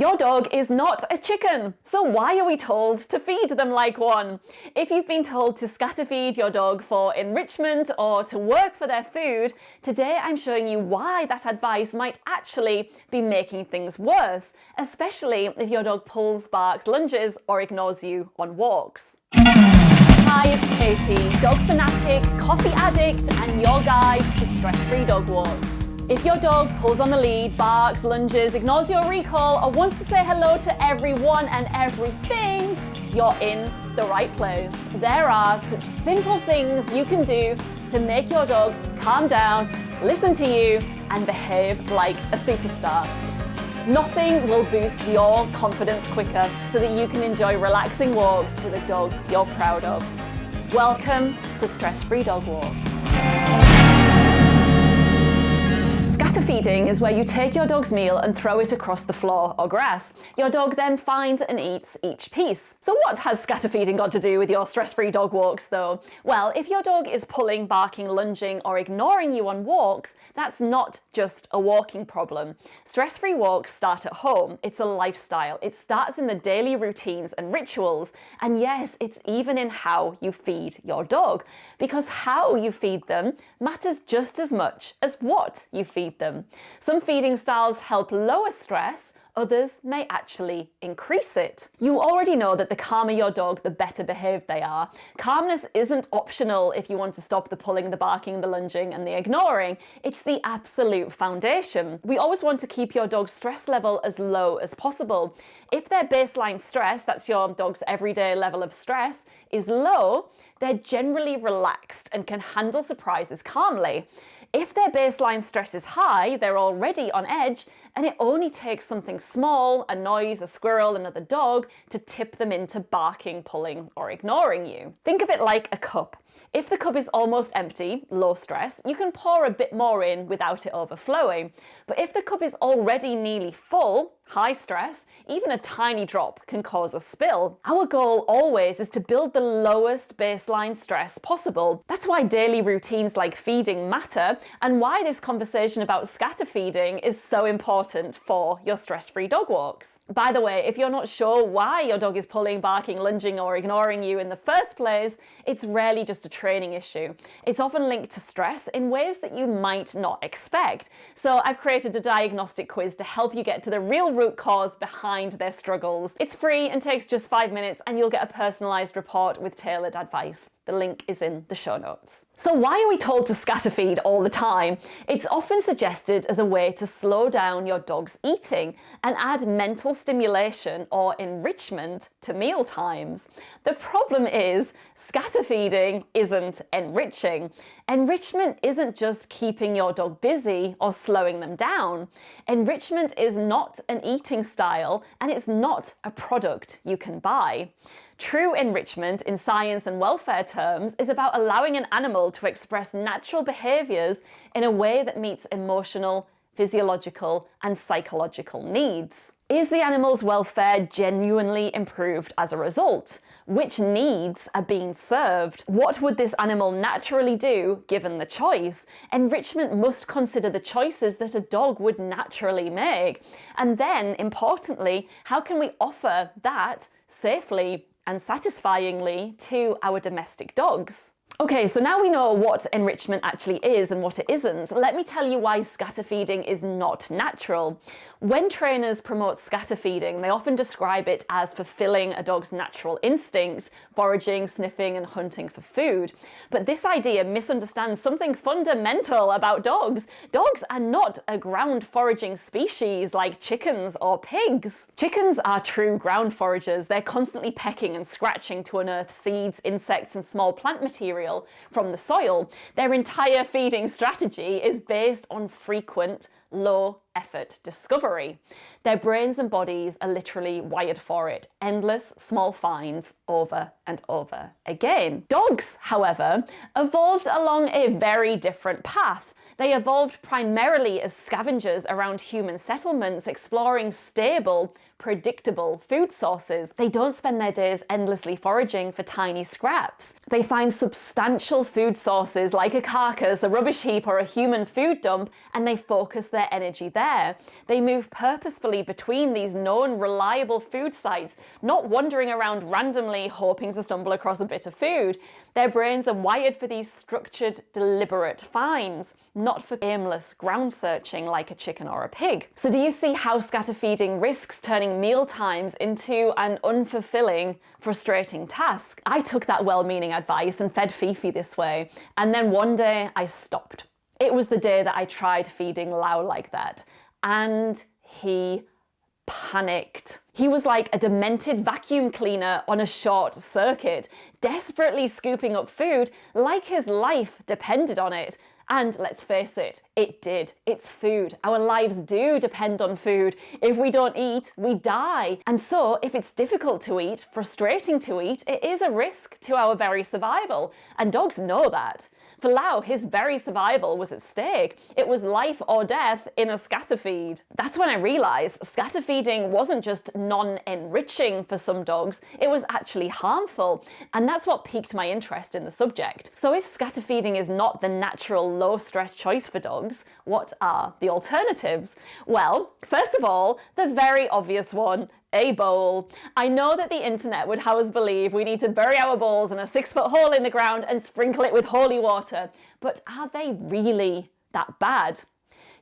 Your dog is not a chicken, so why are we told to feed them like one? If you've been told to scatter feed your dog for enrichment or to work for their food, today I'm showing you why that advice might actually be making things worse, especially if your dog pulls, barks, lunges, or ignores you on walks. Hi, it's Katie, dog fanatic, coffee addict, and your guide to stress-free dog walks. If your dog pulls on the lead, barks, lunges, ignores your recall, or wants to say hello to everyone and everything, you're in the right place. There are such simple things you can do to make your dog calm down, listen to you, and behave like a superstar. Nothing will boost your confidence quicker so that you can enjoy relaxing walks with a dog you're proud of. Welcome to Stress-Free Dog Walks. Scatter feeding is where you take your dog's meal and throw it across the floor or grass. Your dog then finds and eats each piece. So what has scatter feeding got to do with your stress-free dog walks though? Well, if your dog is pulling, barking, lunging, or ignoring you on walks, that's not just a walking problem. Stress-free walks start at home. It's a lifestyle. It starts in the daily routines and rituals. And yes, it's even in how you feed your dog. Because how you feed them matters just as much as what you feed them. Some feeding styles help lower stress, others may actually increase it. You already know that the calmer your dog, the better behaved they are. Calmness isn't optional if you want to stop the pulling, the barking, the lunging, and the ignoring. It's the absolute foundation. We always want to keep your dog's stress level as low as possible. If their baseline stress, that's your dog's everyday level of stress, is low, they're generally relaxed and can handle surprises calmly. If their baseline stress is high, they're already on edge, and it only takes something small, a noise, a squirrel, another dog, to tip them into barking, pulling, or ignoring you. Think of it like a cup. If the cup is almost empty, low stress, you can pour a bit more in without it overflowing. But if the cup is already nearly full, high stress, even a tiny drop can cause a spill. Our goal always is to build the lowest baseline stress possible. That's why daily routines like feeding matter, and why this conversation about scatter feeding is so important for your stress-free dog walks. By the way, if you're not sure why your dog is pulling, barking, lunging, or ignoring you in the first place, it's rarely just a training issue. It's often linked to stress in ways that you might not expect. So I've created a diagnostic quiz to help you get to the real root cause behind their struggles. It's free and takes just 5 minutes, and you'll get a personalized report with tailored advice. The link is in the show notes. So why are we told to scatter feed all the time? It's often suggested as a way to slow down your dog's eating and add mental stimulation or enrichment to meal times. The problem is scatter feeding isn't enriching. Enrichment isn't just keeping your dog busy or slowing them down. Enrichment is not an eating style, and it's not a product you can buy. True enrichment in science and welfare terms is about allowing an animal to express natural behaviours in a way that meets emotional, physiological, and psychological needs. Is the animal's welfare genuinely improved as a result? Which needs are being served? What would this animal naturally do given the choice? Enrichment must consider the choices that a dog would naturally make. And then, importantly, how can we offer that safely and satisfyingly to our domestic dogs? Okay, so now we know what enrichment actually is and what it isn't. Let me tell you why scatter feeding is not natural. When trainers promote scatter feeding, they often describe it as fulfilling a dog's natural instincts, foraging, sniffing, and hunting for food. But this idea misunderstands something fundamental about dogs. Dogs are not a ground foraging species like chickens or pigs. Chickens are true ground foragers. They're constantly pecking and scratching to unearth seeds, insects, and small plant material from the soil. Their entire feeding strategy is based on frequent, low-effort discovery. Their brains and bodies are literally wired for it. Endless small finds over and over again. Dogs, however, evolved along a very different path. They evolved primarily as scavengers around human settlements, exploring stable, predictable food sources. They don't spend their days endlessly foraging for tiny scraps. They find substantial food sources like a carcass, a rubbish heap, or a human food dump, and they focus their their energy there. They move purposefully between these known reliable food sites, not wandering around randomly hoping to stumble across a bit of food. Their brains are wired for these structured, deliberate finds, not for aimless ground searching like a chicken or a pig. So do you see how scatter feeding risks turning meal times into an unfulfilling, frustrating task? I took that well-meaning advice and fed Fifi this way, and then one day I stopped. It was the day that I tried feeding Lau like that, and he panicked. He was like a demented vacuum cleaner on a short circuit, desperately scooping up food like his life depended on it. And let's face it, it did. It's food. Our lives do depend on food. If we don't eat, we die. And so if it's difficult to eat, frustrating to eat, it is a risk to our very survival. And dogs know that. For Lau, his very survival was at stake. It was life or death in a scatter feed. That's when I realized scatter feeding wasn't just non-enriching for some dogs, it was actually harmful. And that's what piqued my interest in the subject. So if scatter feeding is not the natural low-stress choice for dogs, what are the alternatives? Well, first of all, the very obvious one, a bowl. I know that the internet would have us believe we need to bury our bowls in a 6-foot hole in the ground and sprinkle it with holy water, but are they really that bad?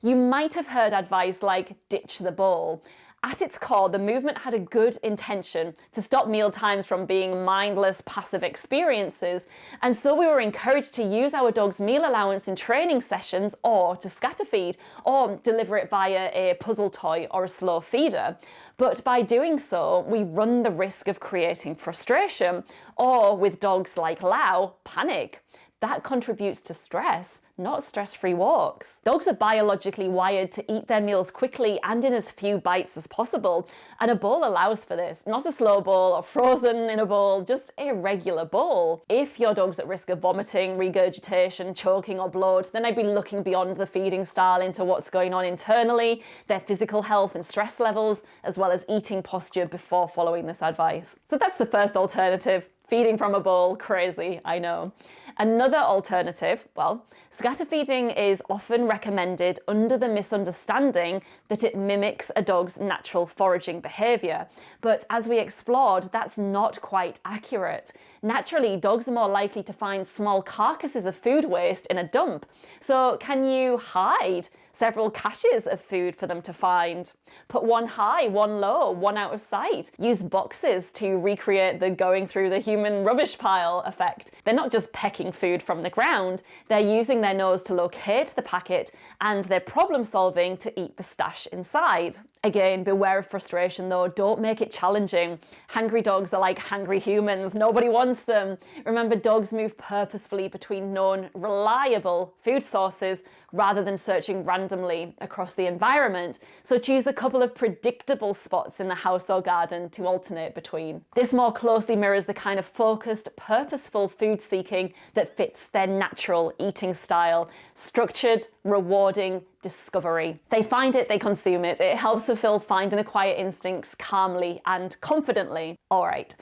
You might have heard advice like ditch the bowl. At its core, the movement had a good intention to stop meal times from being mindless, passive experiences, and so we were encouraged to use our dog's meal allowance in training sessions or to scatter feed or deliver it via a puzzle toy or a slow feeder. But by doing so, we run the risk of creating frustration or, with dogs like Lau, panic. That contributes to stress, not stress-free walks. Dogs are biologically wired to eat their meals quickly and in as few bites as possible, and a bowl allows for this. Not a slow bowl or frozen in a bowl, just a regular bowl. If your dog's at risk of vomiting, regurgitation, choking or bloat, then I'd be looking beyond the feeding style into what's going on internally, their physical health and stress levels, as well as eating posture before following this advice. So that's the first alternative. Feeding from a bowl, crazy, I know. Another alternative, well, scatter feeding is often recommended under the misunderstanding that it mimics a dog's natural foraging behaviour. But as we explored, that's not quite accurate. Naturally, dogs are more likely to find small carcasses of food waste in a dump. So can you hide several caches of food for them to find? Put one high, one low, one out of sight. Use boxes to recreate the going through the human rubbish pile effect. They're not just pecking food from the ground, they're using their nose to locate the packet, and they're problem solving to eat the stash inside. Again, beware of frustration though, don't make it challenging. Hungry dogs are like hungry humans, nobody wants them. Remember, dogs move purposefully between known, reliable food sources rather than searching randomly across the environment. So choose a couple of predictable spots in the house or garden to alternate between. This more closely mirrors the kind of focused, purposeful food seeking that fits their natural eating style. Structured, rewarding, discovery. They find it, they consume it. It helps fulfill find and acquire instincts calmly and confidently. All right.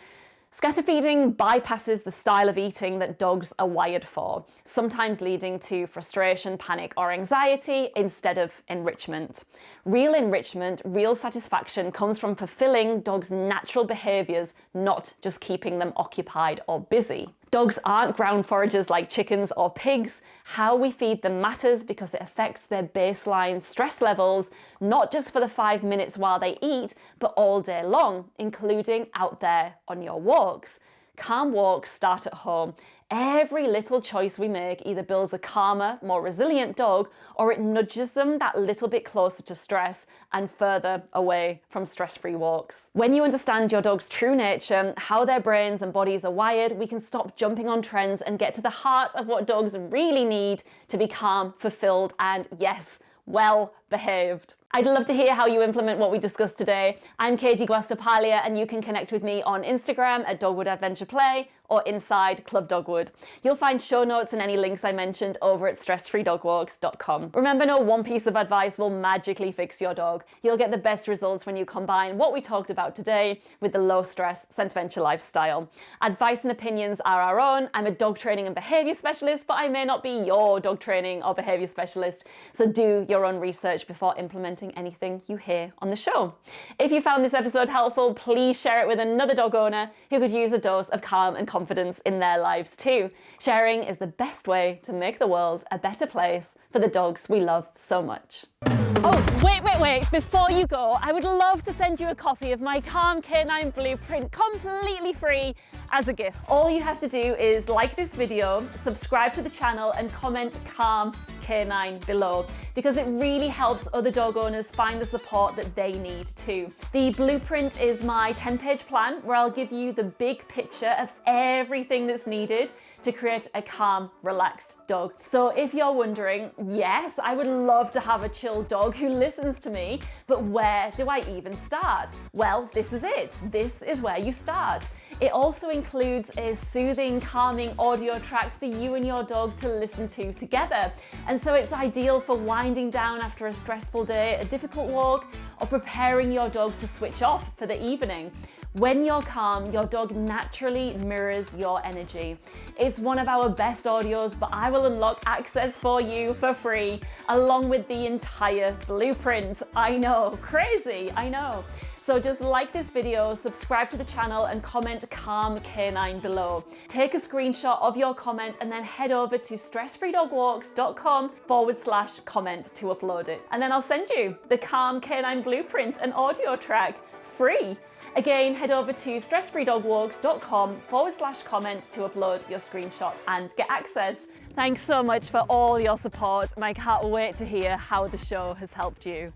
Scatter feeding bypasses the style of eating that dogs are wired for, sometimes leading to frustration, panic, or anxiety instead of enrichment. Real enrichment, real satisfaction comes from fulfilling dogs' natural behaviours, not just keeping them occupied or busy. Dogs aren't ground foragers like chickens or pigs. How we feed them matters because it affects their baseline stress levels, not just for the 5 minutes while they eat, but all day long, including out there on your walks. Calm walks start at home. Every little choice we make either builds a calmer, more resilient dog, or it nudges them that little bit closer to stress and further away from stress-free walks. When you understand your dog's true nature, how their brains and bodies are wired, we can stop jumping on trends and get to the heart of what dogs really need to be calm, fulfilled, and yes, well behaved. I'd love to hear how you implement what we discussed today. I'm Katie Guastapalia, and you can connect with me on Instagram at Dogwood Adventure Play or inside Club Dogwood. You'll find show notes and any links I mentioned over at stressfreedogwalks.com. Remember, no one piece of advice will magically fix your dog. You'll get the best results when you combine what we talked about today with the low-stress Scent Venture lifestyle. Advice and opinions are our own. I'm a dog training and behaviour specialist, but I may not be your dog training or behaviour specialist, so do your own research research before implementing anything you hear on the show. If you found this episode helpful, please share it with another dog owner who could use a dose of calm and confidence in their lives too. Sharing is the best way to make the world a better place for the dogs we love so much. Oh, wait. Before you go, I would love to send you a copy of my Calm Canine Blueprint completely free as a gift. All you have to do is like this video, subscribe to the channel, and comment Calm Canine below, because it really helps other dog owners find the support that they need too. The blueprint is my 10-page plan where I'll give you the big picture of everything that's needed to create a calm, relaxed dog. So if you're wondering, yes, I would love to have a chill dog who listens to me, but where do I even start? Well, this is it. This is where you start. It also includes a soothing, calming audio track for you and your dog to listen to together. And so it's ideal for winding down after a stressful day, a difficult walk, or preparing your dog to switch off for the evening. When you're calm, your dog naturally mirrors your energy. It's one of our best audios, but I will unlock access for you for free, along with the entire blueprint. I know, crazy, I know. So just like this video, subscribe to the channel, and comment Calm Canine below. Take a screenshot of your comment and then head over to stressfreedogwalks.com/comment to upload it. And then I'll send you the Calm Canine Blueprint and audio track free. Again, head over to stressfreedogwalks.com/comment to upload your screenshot and get access. Thanks so much for all your support, and I can't wait to hear how the show has helped you.